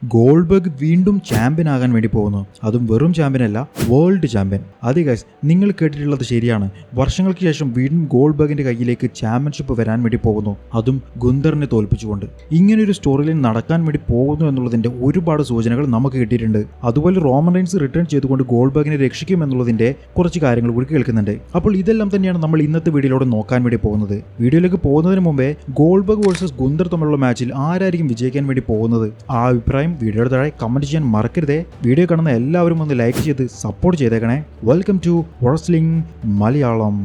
Goldberg വീണ്ടും champion ആകാൻ വേണ്ടി പോകുന്നു. അതും വെറും ചാമ്പ്യൻ അല്ല, വേൾഡ് ചാമ്പ്യൻ. അതെ ഗൈസ്, നിങ്ങൾ കേട്ടിട്ടുള്ളത് ശരിയാണ്. വർഷങ്ങൾക്ക് ശേഷം വീണ്ടും ഗോൾഡ്ബർഗിന്റെ കയ്യിലേക്ക് ചാമ്പ്യൻഷിപ്പ് വരാൻ വേണ്ടി പോകുന്നു, അതും ഗുന്തറിനെ തോൽപ്പിച്ചുകൊണ്ട്. ഇങ്ങനൊരു സ്റ്റോറി ലൈൻ നടക്കാൻ വേണ്ടി പോകുന്നു എന്നുള്ളതിന്റെ ഒരുപാട് സൂചനകൾ നമുക്ക് കിട്ടിയിട്ടുണ്ട്. അതുപോലെ റോമൻ റെയിൻസ് റിട്ടേൺ ചെയ്തുകൊണ്ട് ഗോൾഡ്ബർഗിനെ രക്ഷിക്കും എന്നുള്ളതിന്റെ കുറച്ച് കാര്യങ്ങൾ കൂടി കേൾക്കുന്നുണ്ട്. അപ്പോൾ ഇതെല്ലാം തന്നെയാണ് നമ്മൾ ഇന്നത്തെ വീഡിയോയിലൂടെ നോക്കാൻ വേണ്ടി പോകുന്നത്. വീഡിയോയിലേക്ക് പോകുന്നതിന് മുമ്പേ ഗോൾഡ്ബർഗ് വേഴ്സസ് ഗുന്തർ തമ്മിലുള്ള മാച്ചിൽ ആരായിരിക്കും വിജയിക്കാൻ വേണ്ടി പോകുന്നത്, ആ അഭിപ്രായം വീഡിയോയുടെ താഴെ കമന്റ് ചെയ്യാൻ മറക്കരുതേ. വീഡിയോ കാണുന്ന എല്ലാവരും ഒന്ന് ലൈക്ക് ചെയ്ത് സപ്പോർട്ട് ചെയ്തേക്കണേ. Welcome to wrestling Malayalam.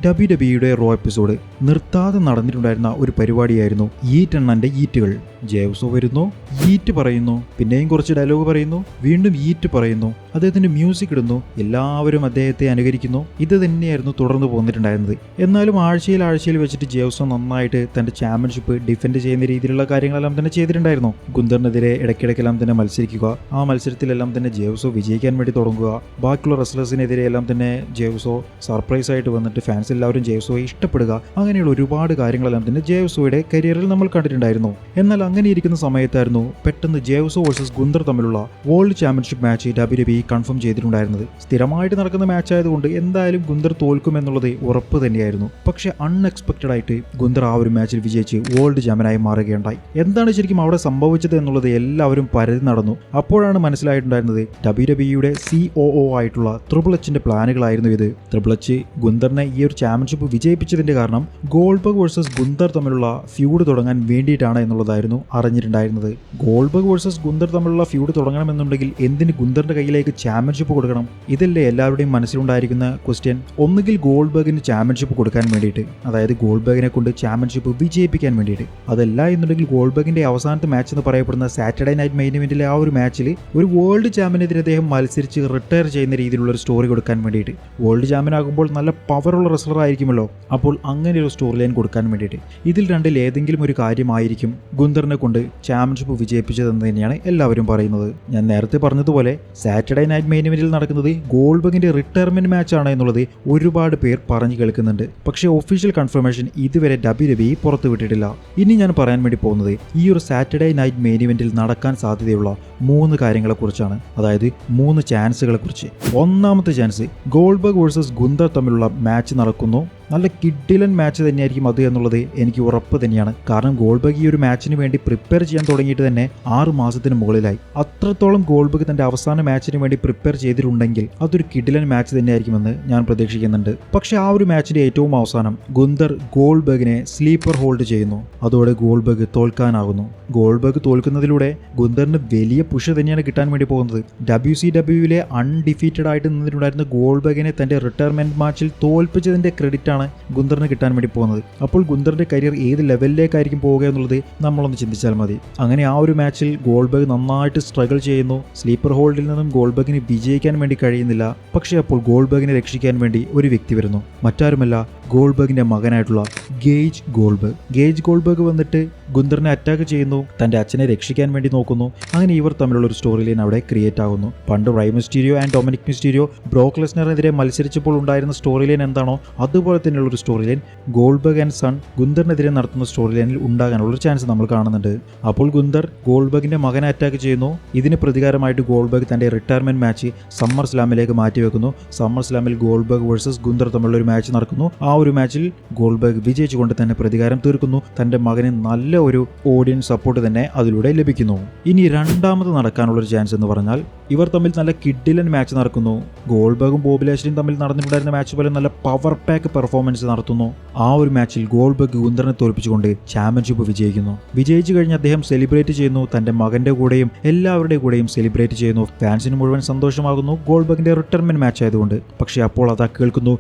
WWE Raw episode നിർത്താതെ നടന്നിട്ടുണ്ടായിരുന്ന ഒരു പരിപാടിയായിരുന്നു ഈറ്റ് എണ്ണന്റെ ഈറ്റുകൾ. ജേവ്സോ വരുന്നു, ഈറ്റ് പറയുന്നു, പിന്നെയും കുറച്ച് ഡയലോഗ് പറയുന്നു, വീണ്ടും ഈറ്റ് പറയുന്നു, അദ്ദേഹത്തിന്റെ മ്യൂസിക് ഇടുന്നു, എല്ലാവരും അദ്ദേഹത്തെ അനുകരിക്കുന്നു. ഇത് തന്നെയായിരുന്നു തുടർന്ന് പോന്നിട്ടുണ്ടായിരുന്നത്. എന്നാലും ആഴ്ചയിൽ വെച്ചിട്ട് ജേവ്സോ നന്നായിട്ട് തന്റെ ചാമ്പ്യൻഷിപ്പ് ഡിഫെൻഡ് ചെയ്യുന്ന രീതിയിലുള്ള കാര്യങ്ങളെല്ലാം തന്നെ ചെയ്തിട്ടുണ്ടായിരുന്നു. ഗുന്തറിനെതിരെ ഇടയ്ക്കിടയ്ക്കെല്ലാം തന്നെ മത്സരിക്കുക, ആ മത്സരത്തിലെല്ലാം തന്നെ ജേവ്സോ വിജയിക്കാൻ വേണ്ടി തുടങ്ങുക. ബാക്കിയുള്ള റെസ്ലേഴ്സിനെതിരെ എല്ലാം തന്നെ ജേവ്സോ സർപ്രൈസ് ആയിട്ട് വന്നിട്ട് ഫാൻസ് എല്ലാവരും ജേവ്സോയെ ഇഷ്ടപ്പെടുക. അങ്ങനെയുള്ള ഒരുപാട് കാര്യങ്ങളെല്ലാം തന്നെ ജേവ്സോയുടെ കരിയറിൽ നമ്മൾ കണ്ടിട്ടുണ്ടായിരുന്നു. എന്നാൽ അങ്ങനെ ഇരിക്കുന്ന സമയത്തായിരുന്നു പെട്ടെന്ന് ജേവ്സോ വേഴ്സസ് ഗുന്തർ തമ്മിലുള്ള world championship match WWE confirm ചെയ്തിട്ടുണ്ടായിരുന്നത്. സ്ഥിരമായിട്ട് നടക്കുന്ന മാച്ച് ആയതുകൊണ്ട് എന്തായാലും ഗുന്തർ തോൽക്കുമെന്നുള്ളത് ഉറപ്പ് തന്നെയായിരുന്നു. പക്ഷെ അൺഎക്സ്പെക്റ്റഡ് ആയിട്ട് ഗുന്തർ ആ ഒരു മാച്ചിൽ വിജയിച്ച് വേൾഡ് ചാമ്പ്യനായി മാറുകയുണ്ടായി. എന്താണ് ശരിക്കും അവിടെ സംഭവിച്ചത് എന്നുള്ളത് എല്ലാവരും പരതി നടന്നു. അപ്പോഴാണ് മനസ്സിലായിട്ടുണ്ടായിരുന്നത് WWE COO ആയിട്ടുള്ള ട്രിപ്പിൾ എച്ചിന്റെ പ്ലാനുകളായിരുന്നു ഇത്. ട്രിപ്പിൾ എച്ച് ഗുന്തറിനെ ഈ ഒരു ചാമ്പ്യൻഷിപ്പ് വിജയിപ്പിച്ചതിന്റെ കാരണം ഗോൾഡ്ബർഗ് വേഴ്സസ് ഗുന്തർ തമ്മിലുള്ള ഫ്യൂഡ് തുടങ്ങാൻ വേണ്ടിയിട്ടാണ് എന്നുള്ളതായിരുന്നു അറിഞ്ഞിട്ടുണ്ടായിരുന്നത്. ഗോൾഡ്ബർഗ് വേഴ്സസ് ഗുന്തർ തമ്മിലുള്ള ഫ്യൂഡ് തുടങ്ങണമെന്നുണ്ടെങ്കിൽ എന്തിന് ഗുന്തറിന്റെ കയ്യിലേക്ക് ചാമ്പ്യൻഷിപ്പ് കൊടുക്കണം? ഇതല്ലേ എല്ലാവരുടെയും മനസ്സിലുണ്ടായിരിക്കുന്ന ക്വസ്റ്റ്യൻ. ഒന്നുകിൽ ഗോൾഡ്ബർഗിന് ചാമ്പ്യൻഷിപ്പ് കൊടുക്കാൻ വേണ്ടിയിട്ട്, അതായത് ഗോൾഡ്ബർഗിനെ കൊണ്ട് ചാമ്പ്യൻഷിപ്പ് വിജയിപ്പിക്കാൻ വേണ്ടിയിട്ട്. അതല്ല എന്നുണ്ടെങ്കിൽ ഗോൾഡ്ബർഗിന്റെ അവസാനത്തെ മാച്ച് എന്ന് പറയപ്പെടുന്ന സാറ്റർഡേ നൈറ്റ് മെയിൻ ഇവന്റിലെ ആ ഒരു മാച്ചിൽ ഒരു വേൾഡ് ചാമ്പ്യനെതിരെ അദ്ദേഹം മത്സരിച്ച് റിട്ടയർ ചെയ്യുന്ന രീതിയിലുള്ള ഒരു സ്റ്റോറി കൊടുക്കാൻ വേണ്ടിയിട്ട്. വേൾഡ് ചാമ്പ്യൻ ആകുമ്പോൾ നല്ല പവറുള്ള റെസ്ലർ ആയിരിക്കുമല്ലോ, അപ്പോൾ അങ്ങനെ ഒരു സ്റ്റോറി ലൈൻ കൊടുക്കാൻ വേണ്ടിയിട്ട്. ഇതിൽ രണ്ടിൽ ഏതെങ്കിലും ഒരു കാര്യമായിരിക്കും ഗുന്തറിനെ കൊണ്ട് ചാമ്പ്യൻഷിപ്പ് വിജയിപ്പിച്ചതെന്ന് തന്നെയാണ് എല്ലാവരും പറയുന്നത്. ഞാൻ നേരത്തെ പറഞ്ഞതുപോലെ സാറ്റർഡേ നൈറ്റ് മെയിൻ ഇവന്റിൽ നടക്കുന്നത് ഗോൾഡ്ബർഗിന്റെ റിട്ടയർമെന്റ് മാച്ച് ആണ് എന്നുള്ളത് ഒരുപാട് പേർ പറഞ്ഞു കേൾക്കുന്നുണ്ട്. പക്ഷേ ഒഫീഷ്യൽ കൺഫർമേഷൻ ഇതുവരെ WWE പുറത്തുവിട്ടിട്ടില്ല. ഇനി ഞാൻ പറയാൻ വേണ്ടി പോകുന്നത് ഈ ഒരു സാറ്റർഡേ നൈറ്റ് മെയിൻ ഇവന്റിൽ നടക്കാൻ സാധ്യതയുള്ള 3 കാര്യങ്ങളെക്കുറിച്ചാണ്, അതായത് 3 ചാൻസുകളെ കുറിച്ച്. ഒന്നാമത്തെ ചാൻസ്, ഗോൾഡ്ബർഗ് വേഴ്സസ് ഗുന്തർ തമ്മിലുള്ള മാച്ച് നടക്കുന്നു. നല്ല കിഡിലൻ മാച്ച് തന്നെയായിരിക്കും അത് എന്നുള്ളത് എനിക്ക് ഉറപ്പ് തന്നെയാണ്. കാരണം ഗോൾഡ്ബർഗ് ഈ ഒരു മാച്ചിന് വേണ്ടി പ്രിപ്പയർ ചെയ്യാൻ തുടങ്ങിയിട്ട് തന്നെ 6 മാസത്തിന് മുകളിലായി. അത്രത്തോളം ഗോൾഡ്ബർഗ് തന്റെ അവസാന മാച്ചിന് വേണ്ടി പ്രിപ്പയർ ചെയ്തിട്ടുണ്ടെങ്കിൽ അതൊരു കിഡിലൻ മാച്ച് തന്നെയായിരിക്കുമെന്ന് ഞാൻ പ്രതീക്ഷിക്കുന്നുണ്ട്. പക്ഷെ ആ ഒരു മാച്ചിന്റെ ഏറ്റവും അവസാനം ഗുന്തർ ഗോൾഡ്ബർഗിനെ സ്ലീപ്പർ ഹോൾഡ് ചെയ്യുന്നു. അതോടെ ഗോൾഡ്ബർഗ് തോൽക്കാനാകുന്നു. ഗോൾഡ്ബർഗ് തോൽക്കുന്നതിലൂടെ ഗുന്തറിന് വലിയ പുഷ് തന്നെയാണ് കിട്ടാൻ വേണ്ടി പോകുന്നത്. WCWയിലെ അൺഡിഫീറ്റഡ് ആയിട്ട് നിന്നിട്ടുണ്ടായിരുന്ന ഗോൾഡ്ബർഗിനെ തന്റെ റിട്ടയർമെന്റ് മാച്ചിൽ തോൽപ്പിച്ചതിന്റെ ക്രെഡിറ്റ് ആണ് ഗുന്തറിന് കിട്ടാൻ വേണ്ടി പോകുന്നത്. അപ്പോൾ ഗുന്തറിന്റെ കരിയർ ഏത് ലെവലിലേക്കായിരിക്കും പോവുക എന്നുള്ളത് നമ്മളൊന്ന് ചിന്തിച്ചാൽ മതി. അങ്ങനെ ആ ഒരു മാച്ചിൽ ഗോൾഡ്ബർഗ് നന്നായിട്ട് സ്ട്രഗിൾ ചെയ്യുന്നു. സ്ലീപ്പർ ഹോൾഡിൽ നിന്നും ഗോൾഡ്ബർഗിന് വിജയിക്കാൻ വേണ്ടി കഴിയുന്നില്ല. പക്ഷേ അപ്പോൾ ഗോൾഡ്ബർഗിനെ രക്ഷിക്കാൻ വേണ്ടി ഒരു വ്യക്തി വരുന്നു. മറ്റാരുമല്ല, ഗോൾഡ്ബർഗിന്റെ മകനായിട്ടുള്ള ഗേജ് ഗോൾഡ്ബർഗ്. ഗേജ് ഗോൾഡ്ബർഗ് വന്നിട്ട് ഗുന്തറിനെ അറ്റാക്ക് ചെയ്യുന്നു, തന്റെ അച്ഛനെ രക്ഷിക്കാൻ വേണ്ടി നോക്കുന്നു. അങ്ങനെ ഇവർ തമ്മിലുള്ള ഒരു സ്റ്റോറി ലൈൻ അവിടെ ക്രിയേറ്റ് ആകുന്നു. പണ്ട് Rey Mysterio and Dominik Mysterio Brock ലെസ്നറിനെതിരെ മത്സരിച്ചപ്പോൾ ഉണ്ടായിരുന്ന സ്റ്റോറി ലൈൻ എന്താണോ അതുപോലെ തന്നെയുള്ള ഒരു story line Goldberg and son ഗുന്തറിനെതിരെ നടത്തുന്ന സ്റ്റോറി ലൈനിൽ ഉണ്ടാകാനുള്ള ഒരു ചാൻസ് നമ്മൾ കാണുന്നുണ്ട്. അപ്പോൾ ഗുന്തർ ഗോൾഡ്ബർഗിന്റെ മകനെ അറ്റാക്ക് ചെയ്യുന്നു. ഇതിന് പ്രതികാരമായിട്ട് ഗോൾഡ്ബർഗ് തന്റെ റിട്ടയർമെന്റ് മാച്ച് സമ്മർ സ്ലാമിലേക്ക് മാറ്റിവെക്കുന്നു. സമ്മർ സ്ലാമിൽ ഗോൾഡ്ബർഗ് വേഴ്സസ് ഗുന്തർ തമ്മിലുള്ള ഒരു മാച്ച് നടക്കുന്നു. ആ ഒരു മാച്ചിൽ ഗോൾഡ്ബർഗ് വിജയിച്ചുകൊണ്ട് തന്നെ പ്രതികാരം തീർക്കുന്നു. തന്റെ മകന് നല്ല ഒരു ഓഡിയൻസ് സപ്പോർട്ട് തന്നെ അതിലൂടെ ലഭിക്കുന്നു. ഇനി രണ്ടാമത് നടക്കാനുള്ള ഒരു ചാൻസ് എന്ന് പറഞ്ഞാൽ ഇവർ തമ്മിൽ നല്ല കിഡിലൻ മാച്ച് നടക്കുന്നു. ഗോൾഡ്ബർഗും ബോബി ലാഷ്ലിയും തമ്മിൽ നടന്നിട്ടുണ്ടായിരുന്ന മാച്ച് പോലെ നല്ല പവർ പാക്ക് പെർഫോമൻസ് നടത്തുന്നു. ആ ഒരു മാച്ചിൽ ഗോൾഡ്ബർഗ് ഗുന്തറിനെ തോൽപ്പിച്ചുകൊണ്ട് ചാമ്പ്യൻഷിപ്പ് വിജയിക്കുന്നു. വിജയിച്ചു കഴിഞ്ഞ് അദ്ദേഹം സെലിബ്രേറ്റ് ചെയ്യുന്നു. തന്റെ മകന്റെ കൂടെയും എല്ലാവരുടെ കൂടെയും സെലിബ്രേറ്റ് ചെയ്യുന്നു. ഫാൻസിന് മുഴുവൻ സന്തോഷമാകുന്നു ഗോൾഡ്ബർഗിന്റെ റിട്ടയർമെന്റ് മാച്ച് ആയതുകൊണ്ട്. പക്ഷേ അപ്പോൾ അതാ കേൾക്കുന്നു,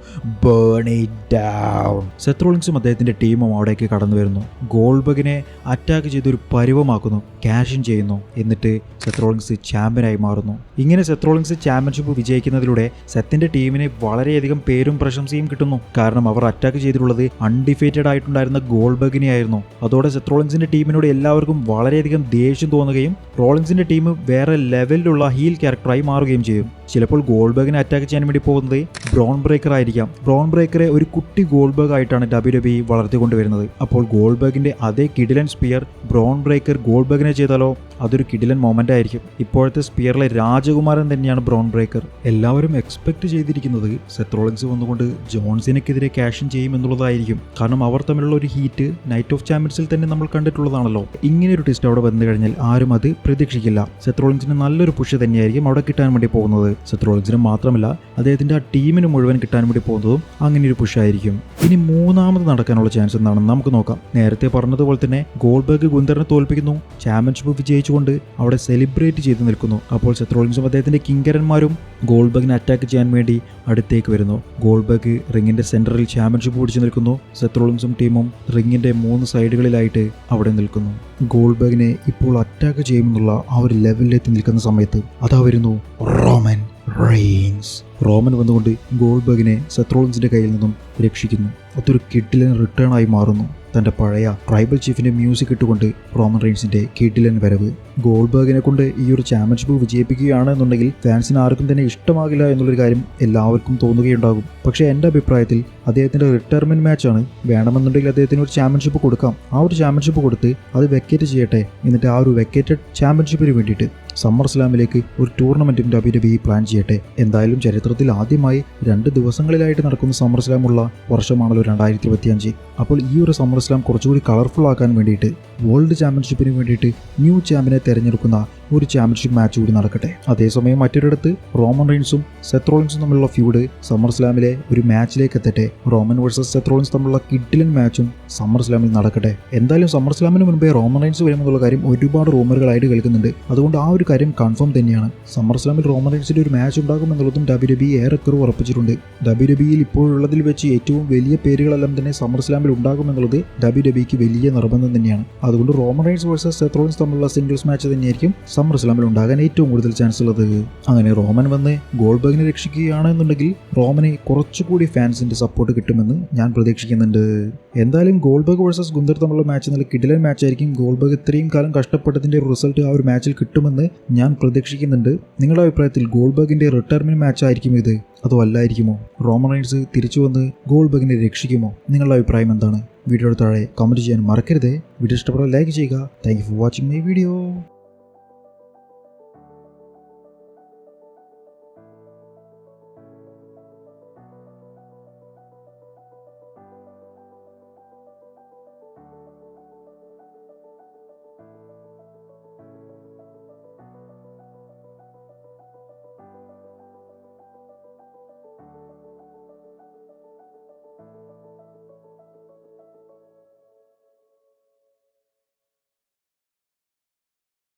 ബേൺ ഇറ്റ് ഡൗൺ. സെത്ത് റോളിൻസും അദ്ദേഹത്തിന്റെ ടീമും അവിടേക്ക് കടന്നു വരുന്നു. ഗോൾഡ്ബർഗിനെ അറ്റാക്ക് ചെയ്ത് ഒരു പരുവമാക്കുന്നു, ക്യാഷ് ഇൻ ചെയ്യുന്നു. എന്നിട്ട് സെത്ത് റോളിൻസ് ചാമ്പ്യനായി മാറുന്നു. ഇങ്ങനെ സെത്ത് റോളിൻസ് ചാമ്പ്യൻഷിപ്പ് വിജയിക്കുന്നതിലൂടെ സെത്തിന്റെ ടീമിന് വളരെയധികം പേരും പ്രശംസയും കിട്ടുന്നു. കാരണം അവർ അറ്റാക്ക് ചെയ്തിട്ടുള്ളത് അൺഡിഫീറ്റഡ് ആയിട്ടുണ്ടായിരുന്ന ഗോൾഡ്ബർഗിനെ ആയിരുന്നു. അതോടെ സെത്ത് റോളിൻസിന്റെ ടീമിനോട് എല്ലാവർക്കും വളരെയധികം ദേഷ്യം തോന്നുകയും റോളിൻസിന്റെ ടീം വേറെ ലെവലിലുള്ള ഹീൽ ക്യാരക്ടറായി മാറുകയും ചെയ്യും. ചിലപ്പോൾ ഗോൾബർഗിനെ അറ്റാക്ക് ചെയ്യാൻ വേണ്ടി പോകുന്നത് ബ്രോൺ ബ്രേക്കർ ആയിരിക്കാം. ബ്രോൺ ബ്രേക്കറെ ഒരു കുട്ടി ഗോൾബർഗ് ആയിട്ടാണ് WWE വളർത്തിക്കൊണ്ടുവരുന്നത്. അപ്പോൾ ഗോൾബർഗിന്റെ അതേ കിഡിലൻ സ്പിയർ ബ്രോൺ ബ്രേക്കർ ഗോൾബർഗിനെ ചെയ്താലോ അതൊരു കിഡിലൻ മൊമെന്റ് ആയിരിക്കും. ഇപ്പോഴത്തെ സ്പിയറിലെ രാജകുമാരൻ തന്നെയാണ് ബ്രോൺ ബ്രേക്കർ. എല്ലാവരും എക്സ്പെക്ട് ചെയ്തിരിക്കുന്നത് സെത്ത് റോളിൻസ് വന്നുകൊണ്ട് ജോൺസിനെതിരെ ക്യാഷ് ചെയ്യും എന്നുള്ളതായിരിക്കും. കാരണം അവർ തമ്മിലുള്ള ഒരു ഹീറ്റ് നൈറ്റ് ഓഫ് ചാമ്പ്യൻസിൽ തന്നെ നമ്മൾ കണ്ടിട്ടുള്ളതാണല്ലോ. ഇങ്ങനെ ഒരു ട്വിസ്റ്റ് അവിടെ വന്നു കഴിഞ്ഞാൽ ആരും അത് പ്രതീക്ഷിക്കില്ല. സെത്ത് റോളിൻസിന് നല്ലൊരു പുഷ് തന്നെയായിരിക്കും അവിടെ കിട്ടാൻ വേണ്ടി പോകുന്നത്. സെത്ത് റോളിൻസിന് മാത്രമല്ല അദ്ദേഹത്തിന്റെ ആ ടീമിന് മുഴുവൻ കിട്ടാൻ വേണ്ടി പോകുന്നതും അങ്ങനെ ഒരു പുഷായിരിക്കും. ഇനി മൂന്നാമത് നടക്കാനുള്ള ചാൻസ് എന്താണെന്ന് നമുക്ക് നോക്കാം. നേരത്തെ പറഞ്ഞതുപോലെ തന്നെ ഗോൾബർഗ് ഗുന്തറിനെ തോൽപ്പിക്കുന്നു, ചാമ്പ്യൻഷിപ്പ് വിജയിച്ചുകൊണ്ട് അവിടെ സെലിബ്രേറ്റ് ചെയ്ത് നിൽക്കുന്നു. അപ്പോൾ സെത്ത് റോളിൻസും അദ്ദേഹത്തിന്റെ കിങ്കരന്മാരും ഗോൾബർഗിനെ അറ്റാക്ക് ചെയ്യാൻ വേണ്ടി അടുത്തേക്ക് വരുന്നു. ഗോൾബർഗ് റിങ്ങിന്റെ സെന്ററിൽ ചാമ്പ്യൻഷിപ്പ് പിടിച്ചു നിൽക്കുന്നു. സെത്ത് റോളിൻസും ടീമും റിങ്ങിന്റെ 3 സൈഡുകളിലായിട്ട് അവിടെ നിൽക്കുന്നു. ഗോൾബർഗിനെ ഇപ്പോൾ അറ്റാക്ക് ചെയ്യുമെന്നുള്ള ആ ഒരു ലെവലിലെത്തി നിൽക്കുന്ന സമയത്ത് അതാ വരുന്നു റോമൻ റെയിൻസ്. റോമൻ വന്നുകൊണ്ട് ഗോൾബർഗിനെ സെത്ത് റോളിൻസിന്റെ കയ്യിൽ നിന്നും രക്ഷിക്കുന്നു. അതൊരു കിഡിലൻ റിട്ടേൺ ആയി മാറുന്നു. തൻ്റെ പഴയ ട്രൈബൽ ചീഫിന്റെ മ്യൂസിക് ഇട്ടുകൊണ്ട് റോമൻ റെയിൻസിന്റെ കിഡിലൻ വരവ്. ഗോൾബർഗിനെ കൊണ്ട് ഈ ഒരു ചാമ്പ്യൻഷിപ്പ് വിജയിപ്പിക്കുകയാണെന്നുണ്ടെങ്കിൽ ഫാൻസിന് ആർക്കും തന്നെ ഇഷ്ടമാകില്ല എന്നുള്ളൊരു കാര്യം എല്ലാവർക്കും തോന്നുകയുണ്ടാകും. പക്ഷേ എൻ്റെ അഭിപ്രായത്തിൽ അദ്ദേഹത്തിന്റെ റിട്ടയർമെന്റ് മാച്ചാണ്. വേണമെന്നുണ്ടെങ്കിൽ അദ്ദേഹത്തിന് ഒരു ചാമ്പ്യൻഷിപ്പ് കൊടുക്കാം. ആ ഒരു ചാമ്പ്യൻഷിപ്പ് കൊടുത്ത് അത് വെക്കേറ്റ് ചെയ്യട്ടെ. എന്നിട്ട് ആ ഒരു വെക്കേറ്റഡ് ചാമ്പ്യൻഷിപ്പിന് വേണ്ടിയിട്ട് സമ്മർ സ്ലാമിലേക്ക് ഒരു ടൂർണമെന്റും WWE പ്ലാൻ ചെയ്യട്ടെ. എന്തായാലും ചരിത്രത്തിൽ ആദ്യമായി 2 ദിവസങ്ങളിലായിട്ട് നടക്കുന്ന സമ്മർ സ്ലാം ഉള്ള വർഷമാണല്ലോ 2025. അപ്പോൾ ഈ ഒരു സമ്മർ സ്ലാം കുറച്ചുകൂടി കളർഫുൾ ആക്കാൻ വേണ്ടിയിട്ട് വേൾഡ് ചാമ്പ്യൻഷിപ്പിന് വേണ്ടിയിട്ട് ന്യൂ ചാമ്പ്യനെ തിരഞ്ഞെടുക്കുന്ന ഒരു ചാമ്പ്യൻഷിപ്പ് മാച്ച് കൂടി നടക്കട്ടെ. അതേസമയം മറ്റൊരിടത്ത് റോമൻ റെയിൻസും സെത്ത് റോളിൻസും തമ്മിലുള്ള ഫ്യൂഡ് സമ്മർ സ്ലാമിലെ ഒരു മാച്ചിലേക്ക് എത്തട്ടെ. റോമൻ വേഴ്സസ് സെത്ത് റോളിൻസ് തമ്മിലുള്ള കിഡിലൻ മാച്ചും സമ്മർ സ്ലാമിൽ നടക്കട്ടെ. എന്തായാലും സമ്മർ സ്ലാമിന് മുൻപേ റോമൻ റെയിൻസ് വരുമെന്നുള്ള കാര്യം ഒരുപാട് റൂമറുകളായിട്ട് കേൾക്കുന്നുണ്ട്. അതുകൊണ്ട് ആ ഒരു കാര്യം കൺഫേം തന്നെയാണ്. സമ്മർ സ്ലാമിൽ റോമൻ റെയിൻസിന്റെ ഒരു മാച്ച് ഉണ്ടാകുമെന്നുള്ളതും WWE ഏറെക്കുറെ ഉറപ്പിച്ചിട്ടുണ്ട്. WWEയിൽ ഇപ്പോഴുള്ളതിൽ വെച്ച് ഏറ്റവും വലിയ പേരുകളെല്ലാം തന്നെ സമ്മർ സ്ലാമിൽ ഉണ്ടാകുമെന്നുള്ളത് WWEക്ക് വലിയ നിർബന്ധം തന്നെയാണ്. അതുകൊണ്ട് Roman Reigns versus Seth Rollins തമ്മിലുള്ള സിംഗിൾസ് മാച്ച് തന്നെയായിരിക്കും സമ്മർ സ്ലാമിൽ ഉണ്ടാകാൻ ഏറ്റവും കൂടുതൽ ചാൻസ് ഉള്ളത്. അങ്ങനെ റോമൻ വന്ന് ഗോൾബർഗിനെ രക്ഷിക്കുകയാണെന്നുണ്ടെങ്കിൽ റോമന് കുറച്ചുകൂടി ഫാൻസിന്റെ സപ്പോർട്ട് കിട്ടുമെന്ന് ഞാൻ പ്രതീക്ഷിക്കുന്നുണ്ട്. എന്തായാലും ഗോൾബർഗ് വേഴ്സസ് ഗുന്തർ തമ്മിലുള്ള മാച്ച് നല്ല കിഡിലൻ മാച്ചായിരിക്കും. ഗോൾബർഗ് ഇത്രയും കാലം കഷ്ടപ്പെട്ടതിന്റെ റിസൾട്ട് ആ ഒരു മാച്ചിൽ കിട്ടുമെന്ന് ഞാൻ പ്രതീക്ഷിക്കുന്നുണ്ട്. നിങ്ങളുടെ അഭിപ്രായത്തിൽ ഗോൾബർഗിന്റെ റിട്ടയർമെന്റ് മാച്ച് ആയിരിക്കും ഇത്, അതോ അല്ലായിരിക്കുമോ? റോമൻ റെയിൻസ് തിരിച്ചു വന്ന് ഗോൾബർഗിനെ രക്ഷിക്കുമോ? നിങ്ങളുടെ അഭിപ്രായം എന്താണ്? വീഡിയോയുടെ താഴെ കമന്റ് ചെയ്യാൻ മറക്കരുത്. വീഡിയോ ഇഷ്ടപ്പെട്ടാൽ ലൈക്ക് ചെയ്യുക. Thank you for watching my video.